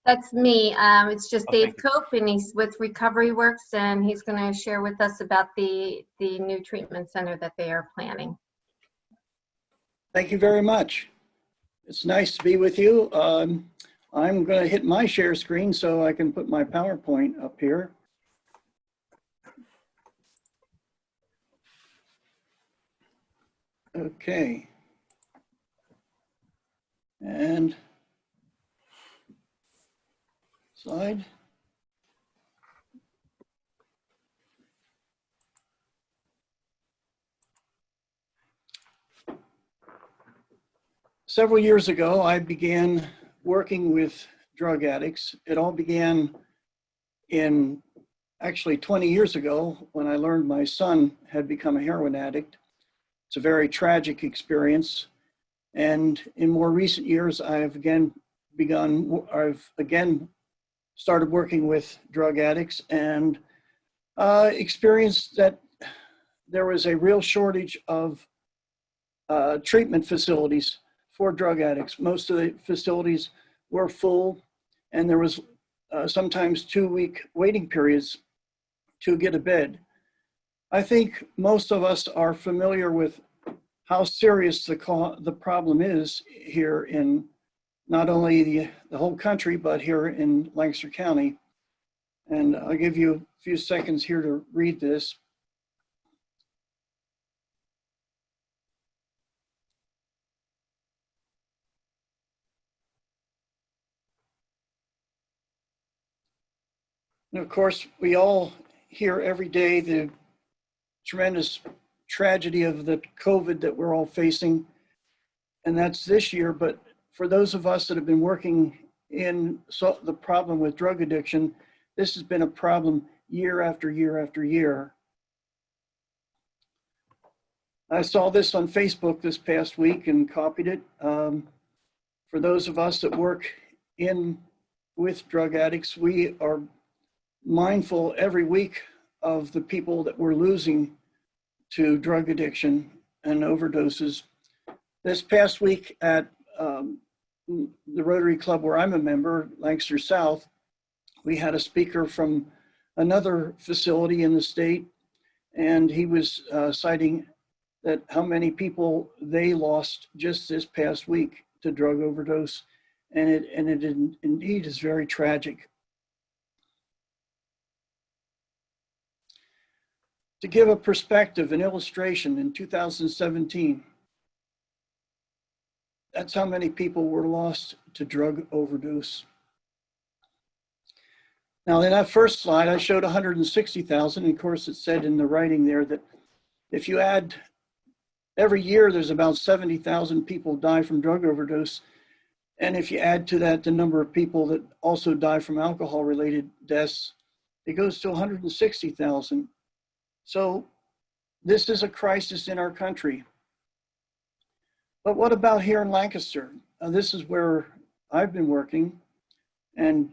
That's me. It's just Okay. Dave Cope, and he's with Recovery Works, and he's going to share with us about the new treatment center that they are planning. Thank you very much. It's nice to be with you. I'm going to hit my share screen so I can put my PowerPoint up here. Okay. And slide. Several years ago, I began working with drug addicts. It all began in actually 20 years ago when I learned my son had become a heroin addict. It's a very tragic experience. And in more recent years, I've again started working with drug addicts and experienced that there was a real shortage of treatment facilities for drug addicts. Most of the facilities were full, and there was sometimes 2-week waiting periods to get a bed. I think most of us are familiar with how serious the problem is here in not only the whole country, but here in Lancaster County. And I'll give you a few seconds here to read this. And of course, we all hear every day the tremendous tragedy of the COVID that we're all facing. And that's this year, but for those of us that have been working in the problem with drug addiction, this has been a problem year after year after year. I saw this on Facebook this past week and copied it. For those of us that work with drug addicts, we are mindful every week of the people that we're losing to drug addiction and overdoses. This past week at the Rotary Club where I'm a member, Lancaster South, we had a speaker from another facility in the state, and he was citing that how many people they lost just this past week to drug overdose, and it indeed is very tragic. To give a perspective, an illustration, in 2017, that's how many people were lost to drug overdose. Now, in that first slide, I showed 160,000. And of course, it said in the writing there that if you add, every year there's about 70,000 people die from drug overdose. And if you add to that the number of people that also die from alcohol-related deaths, it goes to 160,000. So this is a crisis in our country. But what about here in Lancaster? This is where I've been working, and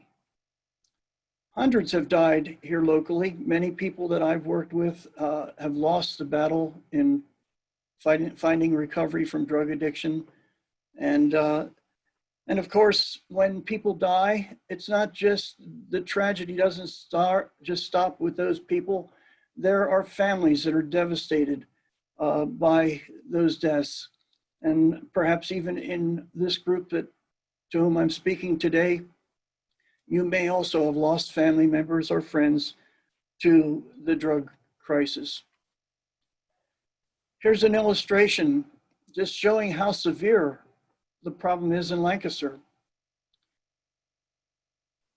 hundreds have died here locally. Many people that I've worked with have lost the battle in finding recovery from drug addiction. And of course, when people die, it's not just, the tragedy doesn't stop with those people. There are families that are devastated by those deaths. And perhaps even in this group to whom I'm speaking today, you may also have lost family members or friends to the drug crisis. Here's an illustration just showing how severe the problem is in Lancaster.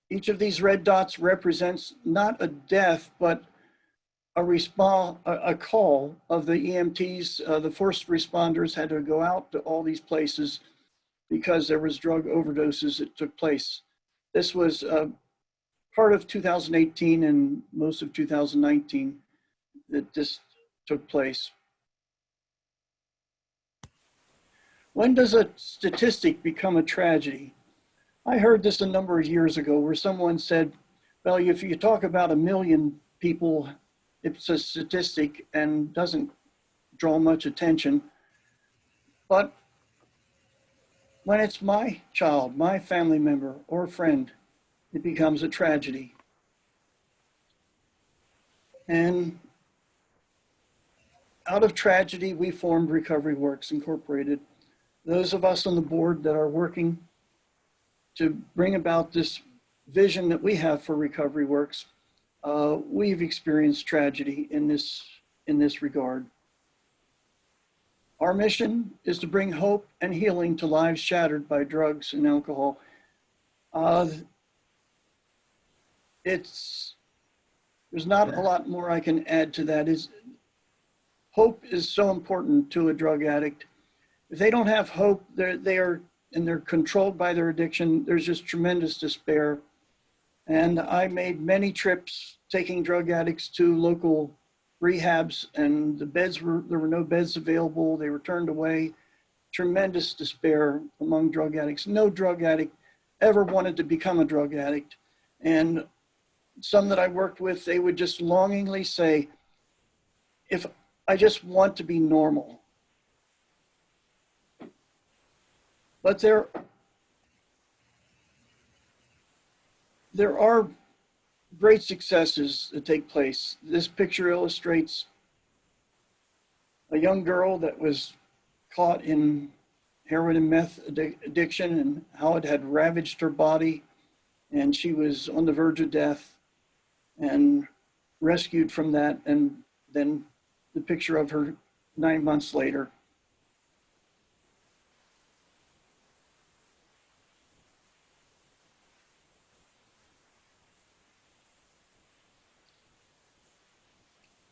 Each of these red dots represents not a death, but a call of the EMTs. The first responders had to go out to all these places because there was drug overdoses that took place. This was part of 2018 and most of 2019 that this took place. When does a statistic become a tragedy? I heard this a number of years ago where someone said, well, if you talk about 1 million people, it's a statistic and doesn't draw much attention. But when it's my child, my family member or friend it becomes a tragedy. And out of tragedy, we formed Recovery Works Incorporated. Those of us on the board that are working to bring about this vision that we have for Recovery Works, we've experienced tragedy in this regard. Our mission is to bring hope and healing to lives shattered by drugs and alcohol. There's not a lot more I can add to that. Hope is so important to a drug addict. If they don't have hope, they're controlled by their addiction. There's just tremendous despair. And I made many trips taking drug addicts to local rehabs, and there were no beds available. They were turned away. Tremendous despair among drug addicts. No drug addict ever wanted to become a drug addict. And some that I worked with, they would just longingly say, if I just want to be normal. But there are great successes that take place. This picture illustrates a young girl that was caught in heroin and meth addiction and how it had ravaged her body. And she was on the verge of death and rescued from that. And then the picture of her 9 months later.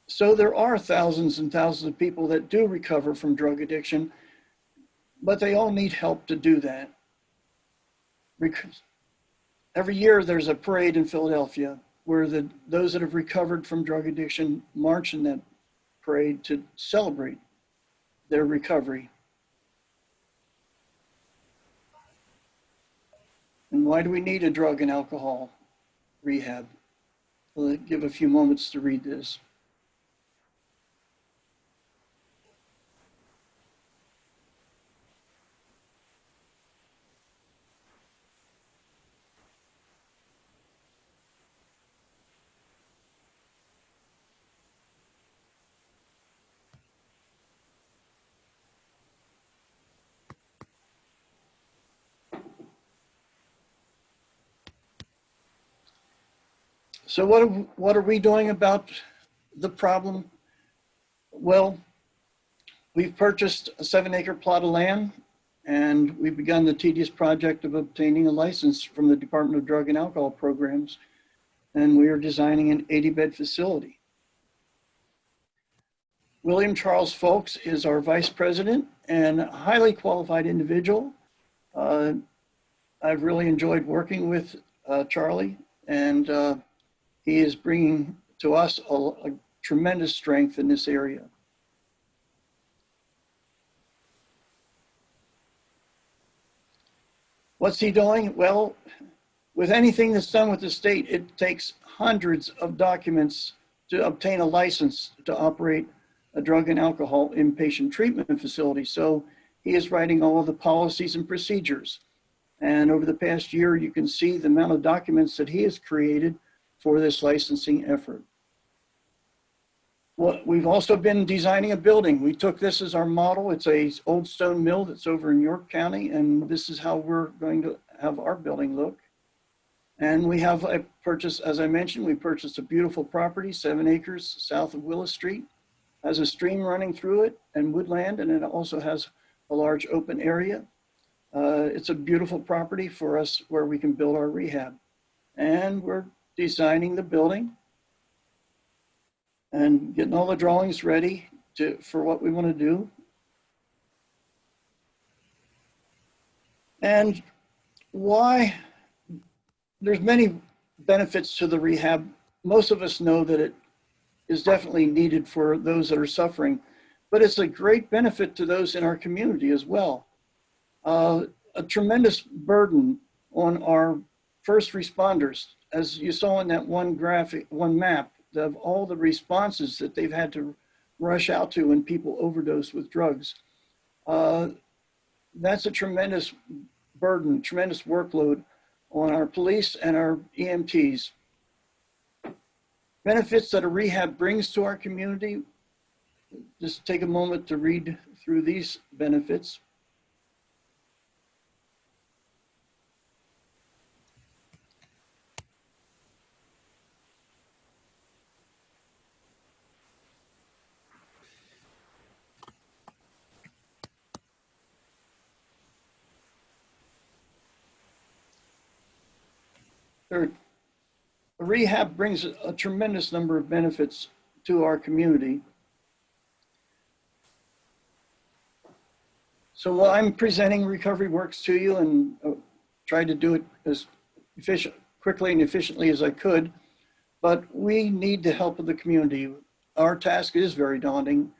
So there are thousands and thousands of people that do recover from drug addiction, but they all need help to do that. Because every year there's a parade in Philadelphia where those that have recovered from drug addiction march in that parade to celebrate their recovery. And why do we need a drug and alcohol rehab? I'll give a few moments to read this. So what are we doing about the problem? Well, we've purchased a 7-acre plot of land, and we've begun the tedious project of obtaining a license from the Department of Drug and Alcohol Programs, and we are designing an 80-bed facility. William Charles Folks is our vice president and a highly qualified individual. I've really enjoyed working with Charlie, and he is bringing to us a tremendous strength in this area. What's he doing? Well, with anything that's done with the state, it takes hundreds of documents to obtain a license to operate a drug and alcohol inpatient treatment facility. So he is writing all of the policies and procedures. And over the past year, you can see the amount of documents that he has created for this licensing effort. Well, we've also been designing a building. We took this as our model. It's a old stone mill that's over in York County, and this is how we're going to have our building look. And we have purchased, as I mentioned, we purchased a beautiful property, 7 acres south of Willis Street. Has a stream running through it and woodland, and it also has a large open area. It's a beautiful property for us where we can build our rehab. And we're designing the building and getting all the drawings ready for what we want to do. And why? There's many benefits to the rehab. Most of us know that it is definitely needed for those that are suffering, but it's a great benefit to those in our community as well. A tremendous burden on our first responders. As you saw in that one map of all the responses that they've had to rush out to when people overdose with drugs. That's a tremendous burden, tremendous workload on our police and our EMTs. Benefits that a rehab brings to our community. Just take a moment to read through these benefits. A rehab brings a tremendous number of benefits to our community. So while I'm presenting Recovery Works to you and tried to do it as quickly and efficiently as I could, but we need the help of the community. Our task is very daunting.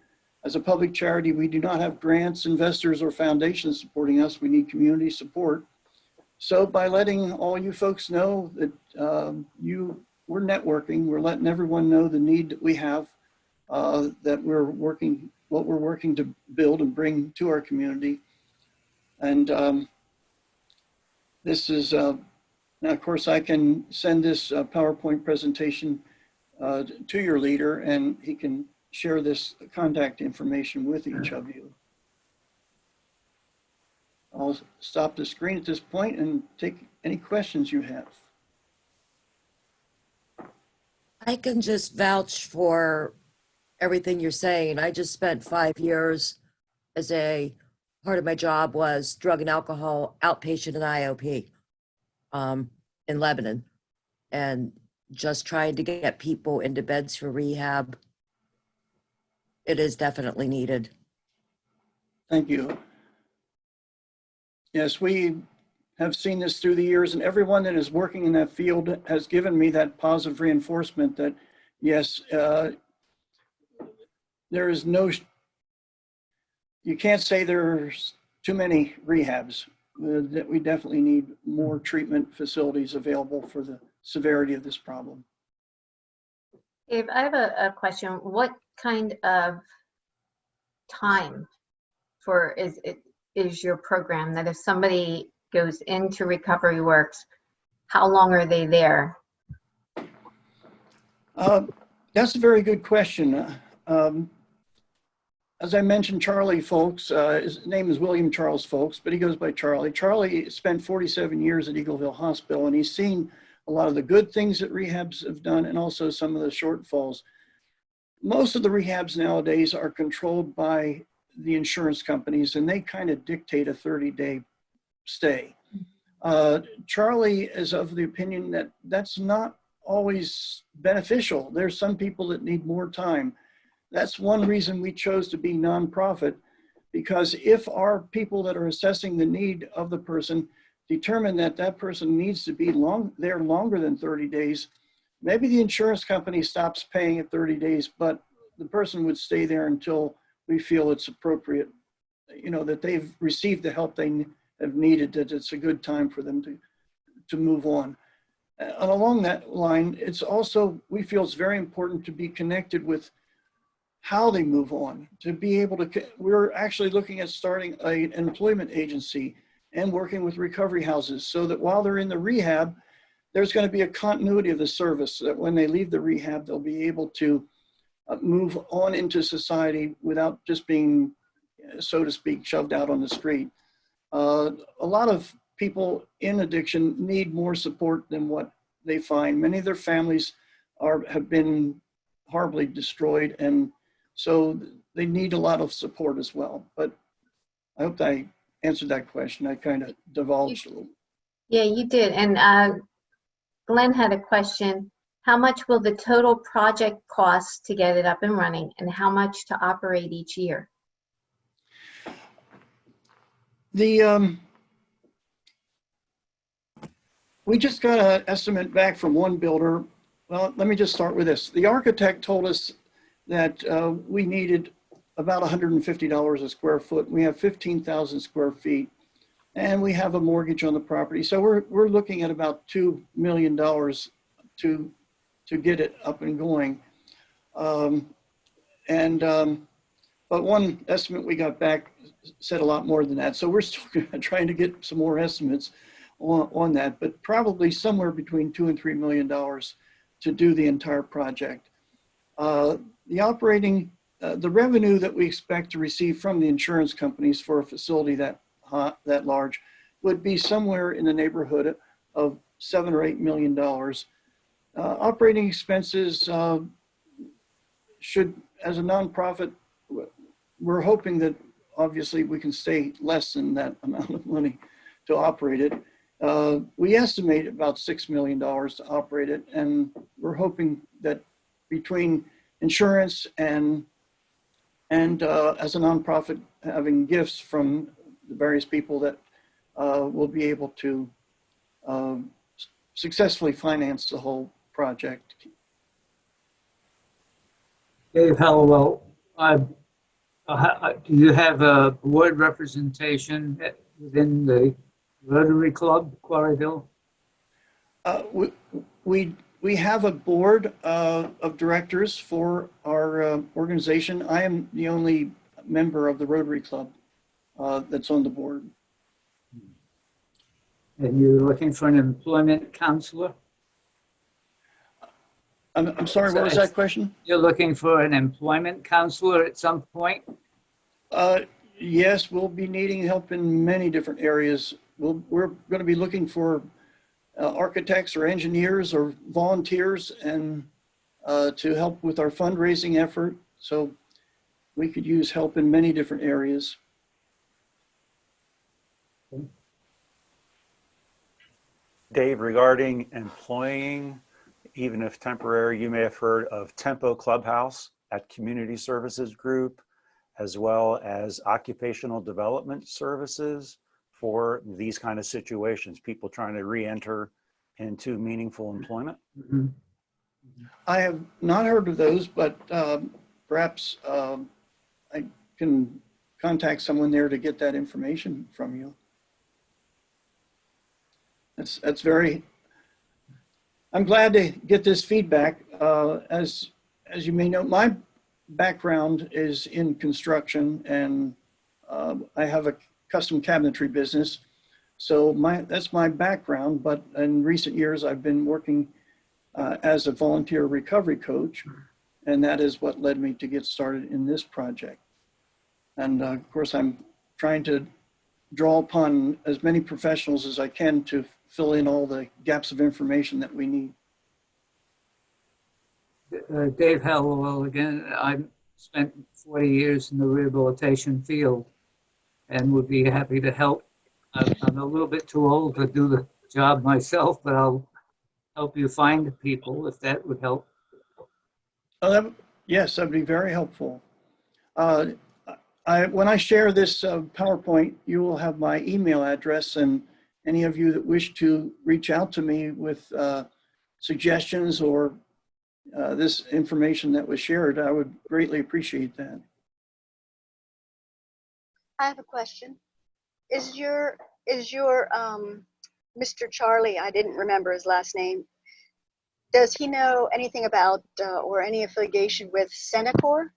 As a public charity, we do not have grants, investors, or foundations supporting us. We need community support. So by letting all you folks know that we're networking, we're letting everyone know the need that we have, that we're working to build and bring to our community. And this is, now of course I can send this PowerPoint presentation to your leader, and he can share this contact information with each of you. I'll stop the screen at this point and take any questions you have. I can just vouch for everything you're saying. I just spent 5 years as part of my job was drug and alcohol outpatient and IOP in Lebanon, and just trying to get people into beds for rehab. It is definitely needed. Thank you. Yes, we have seen this through the years, and everyone that is working in that field has given me that positive reinforcement that, yes, there is no, you can't say there's too many rehabs. That we definitely need more treatment facilities available for the severity of this problem. Dave, I have a question. What kind of time is your program, that if somebody goes into Recovery Works, how long are they there? That's a very good question. As I mentioned, Charlie Folks, his name is William Charles Folks, but he goes by Charlie. Charlie spent 47 years at Eagleville Hospital, and he's seen a lot of the good things that rehabs have done and also some of the shortfalls. Most of the rehabs nowadays are controlled by the insurance companies, and they kind of dictate a 30-day stay. Charlie is of the opinion that that's not always beneficial. There's some people that need more time. That's one reason we chose to be nonprofit, because if our people that are assessing the need of the person determine that that person needs to be there longer than 30 days, maybe the insurance company stops paying at 30 days, but the person would stay there until we feel it's appropriate, you know, that they've received the help they have needed, that it's a good time for them to move on. And along that line, it's also, we feel it's very important to be connected with how they move on, to be able to, we're actually looking at starting an employment agency and working with recovery houses so that while they're in the rehab, there's going to be a continuity of the service, so that when they leave the rehab, they'll be able to move on into society without just being, so to speak, shoved out on the street. A lot of people in addiction need more support than what they find. Many of their families have been horribly destroyed, and so they need a lot of support as well. But I hope I answered that question. I kind of divulged a little. Yeah, you did. And Glenn had a question. How much will the total project cost to get it up and running, and how much to operate each year? We just got an estimate back from one builder. Well, let me just start with this. The architect told us that we needed about $150 a square foot. We have 15,000 square feet, and we have a mortgage on the property. So we're looking at about $2 million to get it up and going. But one estimate we got back said a lot more than that. So we're still trying to get some more estimates. on that, but probably somewhere between $2 and $3 million to do the entire project. The operating, the revenue that we expect to receive from the insurance companies for a facility that large would be somewhere in the neighborhood of $7 or $8 million. Operating expenses should, as a nonprofit, we're hoping that obviously we can stay less than that amount of money to operate it. We estimate about $6 million to operate it, and we're hoping that between insurance and as a nonprofit, having gifts from the various people, that we'll be able to successfully finance the whole project. Dave Hallowell, do you have a board representation within the Rotary Club, Quarryville? We have a board of directors for our organization. I am the only member of the Rotary Club that's on the board. And you're looking for an employment counselor? I'm sorry, what was that question? You're looking for an employment counselor at some point? Yes, we'll be needing help in many different areas. We're going to be looking for architects or engineers or volunteers and to help with our fundraising effort. So we could use help in many different areas. Dave, regarding employing, even if temporary, you may have heard of Tempo Clubhouse at Community Services Group, as well as occupational development services for these kind of situations, people trying to re-enter into meaningful employment. Mm-hmm. I have not heard of those, but perhaps I can contact someone there to get that information from you. That's very, I'm glad to get this feedback. As you may know, my background is in construction, and I have a custom cabinetry business. So that's my background, but in recent years, I've been working as a volunteer recovery coach, and that is what led me to get started in this project. And of course, I'm trying to draw upon as many professionals as I can to fill in all the gaps of information that we need. Dave Hallowell again. I spent 40 years in the rehabilitation field and would be happy to help. I'm a little bit too old to do the job myself, but I'll help you find people if that would help. Yes, that'd be very helpful. When I share this PowerPoint, you will have my email address, and any of you that wish to reach out to me with suggestions or this information that was shared, I would greatly appreciate that. I have a question. Is your Mr. Charlie, I didn't remember his last name, does he know anything about or any affiliation with Senecor?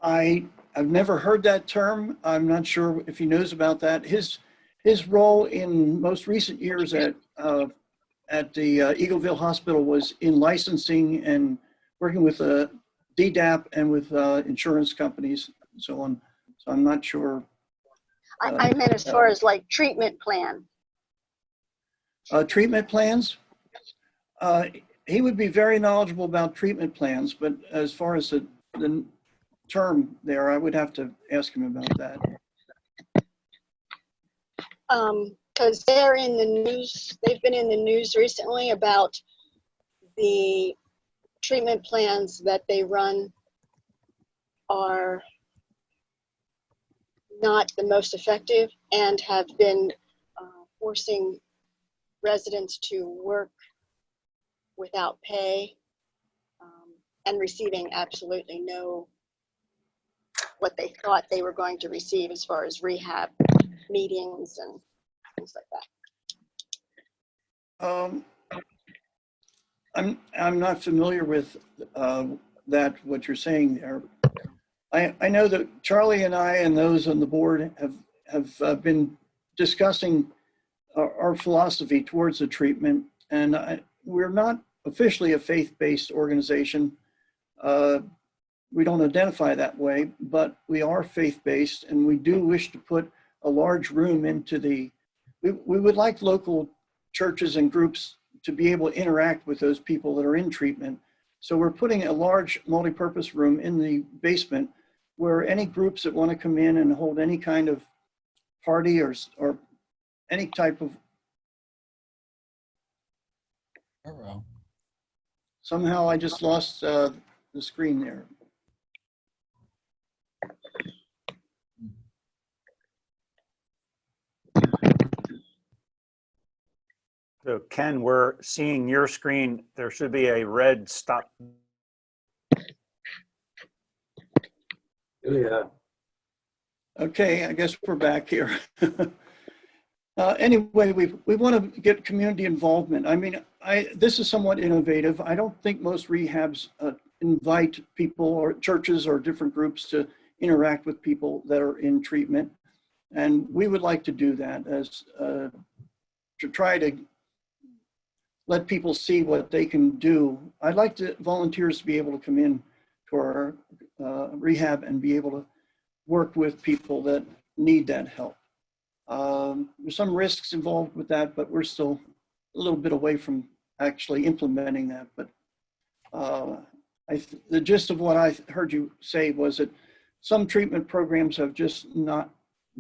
I've never heard that term. I'm not sure if he knows about that. His role in most recent years at the Eagleville Hospital was in licensing and working with DDAP and with insurance companies and so on. So I'm not sure. I meant as far as like treatment plan. Treatment plans? He would be very knowledgeable about treatment plans, but as far as the term there, I would have to ask him about that. Because they're in the news, they've been in the news recently about the treatment plans that they run are not the most effective and have been forcing residents to work without pay and receiving absolutely no what they thought they were going to receive as far as rehab meetings and things like that. I'm not familiar with what you're saying there. I know that Charlie and I and those on the board have been discussing our philosophy towards the treatment. And we're not officially a faith-based organization. We don't identify that way, but we are faith-based, and we do wish to put a large room into we would like local churches and groups to be able to interact with those people that are in treatment. So we're putting a large multi-purpose room in the basement where any groups that want to come in and hold any kind of party or any type of. Somehow I just lost the screen there. So Ken, we're seeing your screen. There should be a red stop. Yeah. Okay, I guess we're back here. Anyway, we want to get community involvement. I mean, this is somewhat innovative. I don't think most rehabs invite people or churches or different groups to interact with people that are in treatment. And we would like to do that as to try to let people see what they can do. I'd like volunteers to be able to come in to our rehab and be able to work with people that need that help. There's some risks involved with that, but we're still a little bit away from actually implementing that. But the gist of what I heard you say was that some treatment programs have just not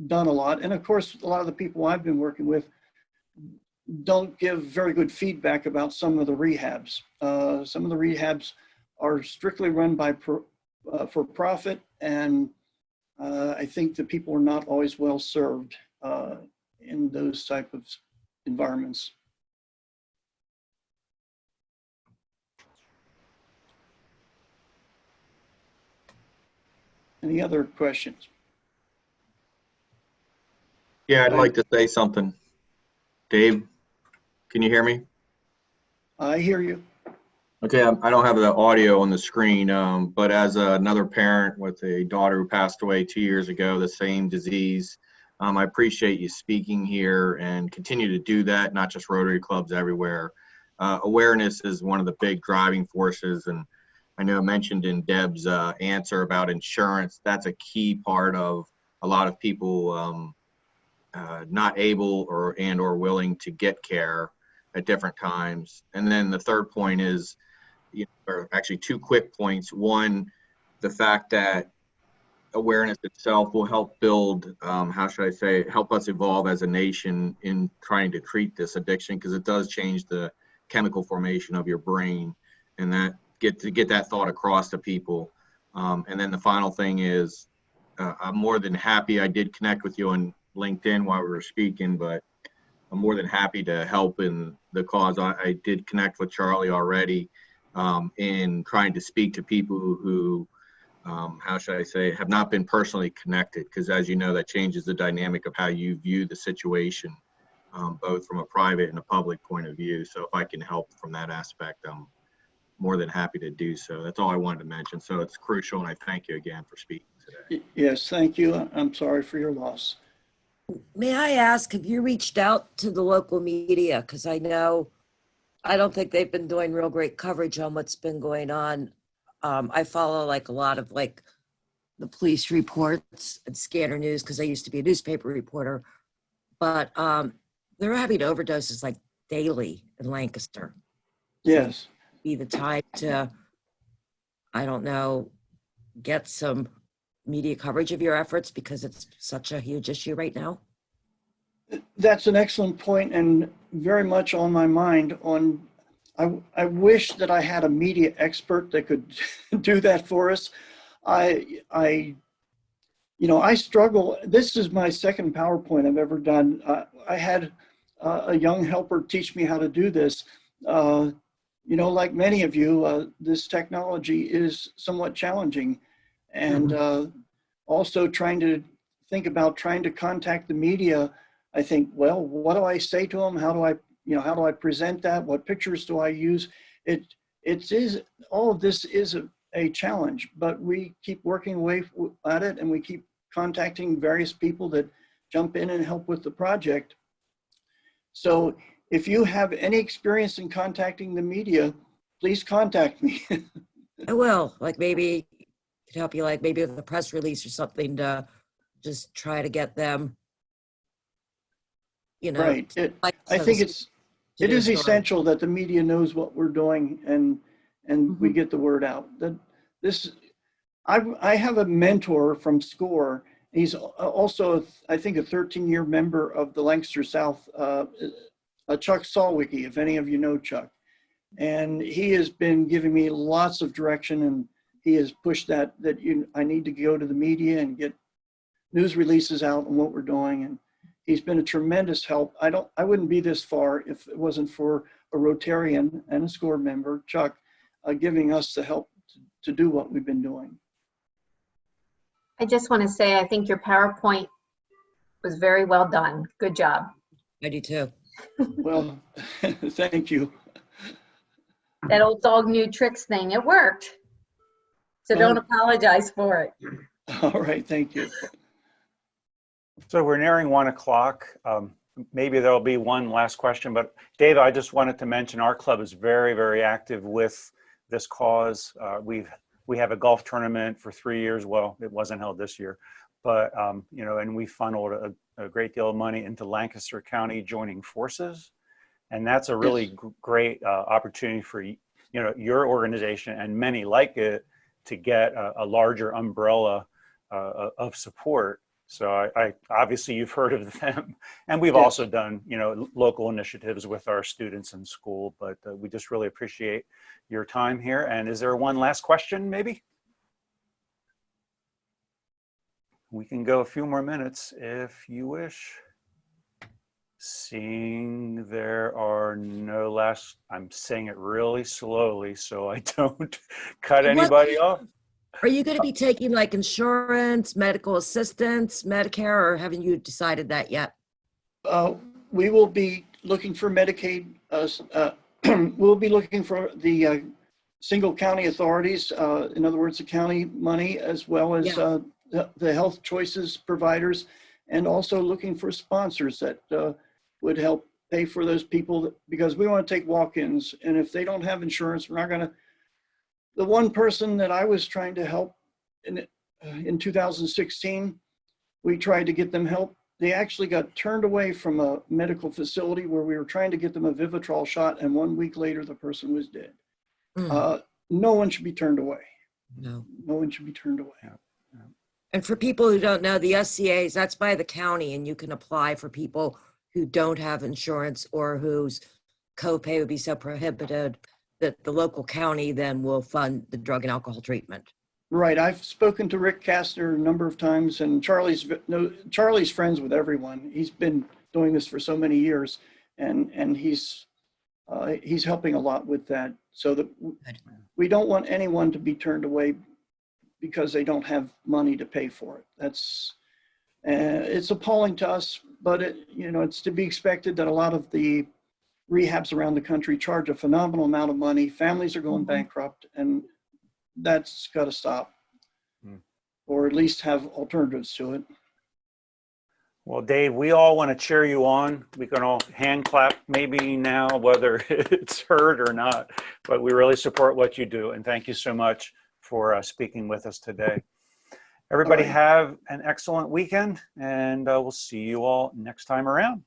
done a lot. And of course, a lot of the people I've been working with don't give very good feedback about some of the rehabs. Some of the rehabs are strictly run by for profit, and I think that people are not always well served in those type of environments. Any other questions? Yeah, I'd like to say something. Dave, can you hear me? I hear you. Okay, I don't have the audio on the screen, but as another parent with a daughter who passed away 2 years ago, the same disease, I appreciate you speaking here and continue to do that, not just Rotary clubs everywhere. Awareness is one of the big driving forces, and I know I mentioned in Deb's answer about insurance, that's a key part of a lot of people not able or willing to get care at different times. And then the third point is, or actually two quick points. One, the fact that awareness itself will help build, how should I say, help us evolve as a nation in trying to treat this addiction, because it does change the chemical formation of your brain, and that get that thought across to people. And then the final thing is, I'm more than happy. I did connect with you on LinkedIn while we were speaking, but I'm more than happy to help in the cause. I did connect with Charlie already in trying to speak to people who, how should I say, have not been personally connected, because as you know, that changes the dynamic of how you view the situation, both from a private and a public point of view. So if I can help from that aspect, I'm more than happy to do so. That's all I wanted to mention. So it's crucial, and I thank you again for speaking today. Yes, thank you. I'm sorry for your loss. May I ask, have you reached out to the local media? Because I don't think they've been doing real great coverage on what's been going on. I follow like a lot of like the police reports and scanner news because I used to be a newspaper reporter, but they're having overdoses like daily in Lancaster. Yes. Be the time to, I don't know, get some media coverage of your efforts because it's such a huge issue right now? That's an excellent point and very much on my mind. I wish that I had a media expert that could do that for us. I struggle. This is my second PowerPoint I've ever done. I had a young helper teach me how to do this. Like many of you, this technology is somewhat challenging. And also trying to think about trying to contact the media. I think, well, what do I say to them? How do I present that? What pictures do I use? All of this is a challenge, but we keep working away at it, and we keep contacting various people that jump in and help with the project. So if you have any experience in contacting the media, please contact me. I will, like maybe could help you, like maybe with a press release or something to just try to get them, you know, Right. like I so think to it do a is story. essential that the media knows what we're doing and we Mhm. get the word out. That this, I have a mentor from SCORE. He's also, I think, a 13-year member of the Lancaster South, Chuck Solwicki, if any of you know Chuck. And he has been giving me lots of direction, and he has pushed that I need to go to the media and get news releases out on what we're doing. And he's been a tremendous help. I wouldn't be this far if it wasn't for a Rotarian and a SCORE member, Chuck, giving us the help to do what we've been doing. I just want to say, I think your PowerPoint was very well done. Good job. I do too. Well, thank you. That old dog new tricks thing, it worked. So don't apologize for it. All right, thank you. So we're nearing 1 o'clock. Maybe there'll be one last question, but Dave, I just wanted to mention our club is very, very active with this cause. We have a golf tournament for 3 years. Well, it wasn't held this year, but you know, and we funneled a great deal of money into Lancaster County joining forces, and that's a really great opportunity for your organization and many like it to get a larger umbrella of support. So I obviously you've heard of them, and we've also done local initiatives with our students in school. But we just really appreciate your time here. And is there one last question, maybe? We can go a few more minutes if you wish. Seeing there are no last, I'm saying it really slowly so I don't cut anybody off. Are you going to be taking like insurance, medical assistance, Medicare, or haven't you decided that yet? We will be looking for Medicaid. We'll be looking for the single county authorities, in other words, the county money, as well as the health choices providers, and also looking for sponsors that would help pay for those people, because we want to take walk-ins. And if they don't have insurance, we're not going to. The one person that I was trying to help in 2016, we tried to get them help. They actually got turned away from a medical facility where we were trying to get them a Vivitrol shot, and 1 week later, the person was dead. No one should be turned away. No. No one should be turned away. And for people who don't know, the SCAs, that's by the county, and you can apply for people who don't have insurance or whose copay would be so prohibited that the local county then will fund the drug and alcohol treatment. Right. I've spoken to Rick Kastner a number of times, and Charlie's friends with everyone. He's been doing this for so many years, and he's helping a lot with that, so that we don't want anyone to be turned away because they don't have money to pay for it. That's it's appalling to us, but it's to be expected that a lot of the rehabs around the country charge a phenomenal amount of money. Families are going bankrupt, and that's got to stop, or at least have alternatives to it. Well, Dave, we all want to cheer you on. We can all hand clap maybe now, whether it's heard or not, but we really support what you do. And thank you so much for speaking with us today. Everybody have an excellent weekend, and we'll see you all next time around.